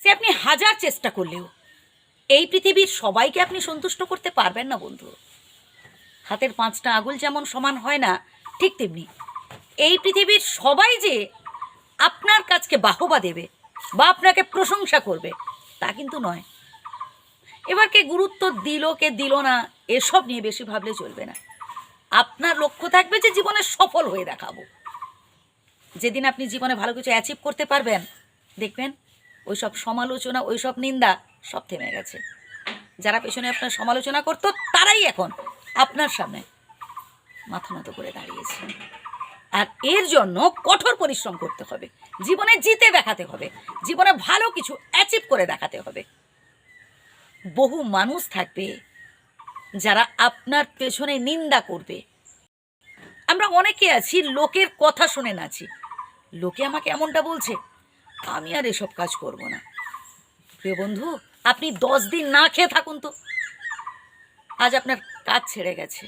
সে আপনি হাজার চেষ্টা করলেও এই পৃথিবীর সবাইকে আপনি সন্তুষ্ট করতে পারবেন না বন্ধু। হাতের 5টা আঙুল যেমন সমান হয় না, ঠিক তেমনি এই পৃথিবীর সবাই যে আপনার কাজকে বাহবা দেবে বা আপনাকে প্রশংসা করবে তা কিন্তু নয়। এবার কে গুরুত্ব দিল কে দিল না এসব নিয়ে বেশি ভাবলে চলবে না। আপনার লক্ষ্য থাকবে যে জীবনে সফল হয়ে দেখাবো। যেদিন আপনি জীবনে ভালো কিছু অ্যাচিভ করতে পারবেন, দেখবেন ওই সব সমালোচনা, ওই সব নিন্দা সব থেমে গেছে। যারা পেছনে আপনার সমালোচনা করতো তারাই এখন আপনার সামনে মাথা নত করে দাঁড়িয়েছে। আর এর জন্য কঠোর পরিশ্রম করতে হবে, জীবনে জিতে দেখাতে হবে, জীবনে ভালো কিছু অ্যাচিভ করে দেখাতে হবে। বহু মানুষ থাকবে যারা আপনার পেছনে নিন্দা করবে। আমরা অনেকে আছি লোকের কথা শুনে নাচি, লোকে আমাকে এমনটা বলছে, আমি আর এসব কাজ করব না। প্রিয় বন্ধু, আপনি 10 দিন না খেয়ে থাকুন তো, আজ আপনার কাজ ছেড়ে গেছে,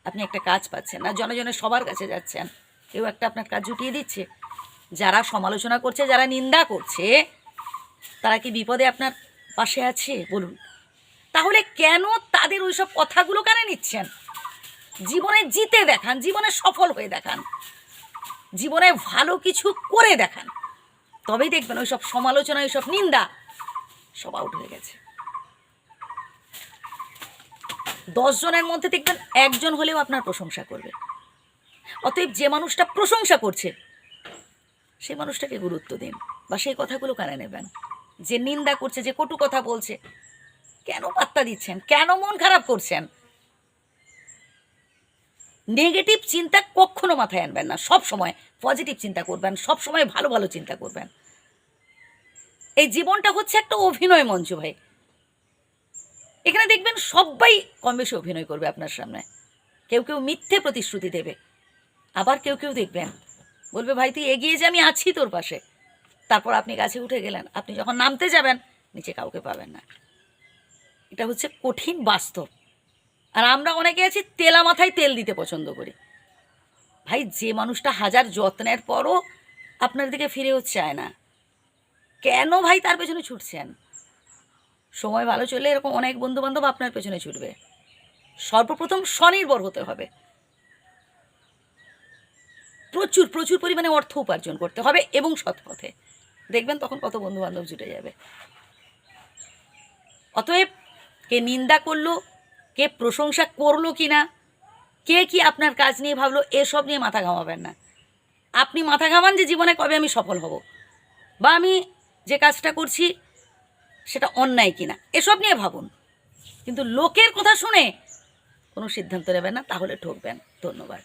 আপনি একটা কাজ পাচ্ছেন না, জনে জনে সবার কাছে যাচ্ছেন, কেউ একটা আপনার কাজ জুটিয়ে দিচ্ছে। যারা সমালোচনা করছে, যারা নিন্দা করছে, তারা কি বিপদে আপনার পাশে আছে বলুন? তাহলে কেন তাদের ওই সব কথাগুলো কেন নিচ্ছেন? জীবনে জিতে দেখান, জীবনে সফল হয়ে দেখান, জীবনে ভালো কিছু করে দেখান, তবেই দেখবেন ওই সব সমালোচনা, ওই সব নিন্দা সব আউট হয়ে গেছে। 10 জনের মধ্যে দেখবেন 1 জন হলেও আপনার প্রশংসা করবে। অতএব যে মানুষটা প্রশংসা করছে সেই মানুষটাকে গুরুত্ব দিন, বা সেই কথাগুলো কানে নেবেন। যে নিন্দা করছে, যে কটু কথা বলছে, কেন পাত্তা দিচ্ছেন? কেন মন খারাপ করছেন? নেগেটিভ চিন্তা কখনো মাথায় আনবেন না, সব সময় পজিটিভ চিন্তা করবেন, সব সময় ভালো ভালো চিন্তা করবেন। এই জীবনটা হচ্ছে একটা অভিনয় মঞ্চ ভাই। এখানে দেখবেন সবাই কম বেশি অভিনয় করবে আপনার সামনে। কেউ কেউ মিথ্যে প্রতিশ্রুতি দেবে, আবার কেউ কেউ দেখবেন বলবে, ভাই তুই এগিয়ে যা, আমি আছি তোর পাশে। তারপর আপনি গাছে উঠে গেলেন, আপনি যখন নামতে যাবেন নিচে কাউকে পাবেন না। এটা হচ্ছে কঠিন বাস্তব। আর আমরা অনেকে আছি তেলা মাথায় তেল দিতে পছন্দ করি। ভাই, যে মানুষটা হাজার যত্নের পরও আপনার দিকে ফিরেও চায় না, কেন ভাই তার পেছনে ছুটছেন? সময় ভালো চললে এরকম অনেক বন্ধুবান্ধব আপনার পেছনে ছুটবে। সর্বপ্রথম স্বনির্ভর হতে হবে, প্রচুর প্রচুর পরিমাণে অর্থ উপার্জন করতে হবে এবং সৎ পথে। দেখবেন তখন কত বন্ধুবান্ধব জুটে যাবে। অতএব কে নিন্দা করলো, কে প্রশংসা করলো কি না, কে কি আপনার কাজ নিয়ে ভাবলো, এসব নিয়ে মাথা ঘামাবেন না। আপনি মাথা ঘামান যে জীবনে কবে আমি সফল হব, বা আমি যে কাজটা করছি সেটা অন্যায় কিনা, এসব নিয়ে ভাবুন। কিন্তু লোকের কথা শুনে কোনো সিদ্ধান্ত নেবেন না, তাহলে ঠকবেন। ধন্যবাদ।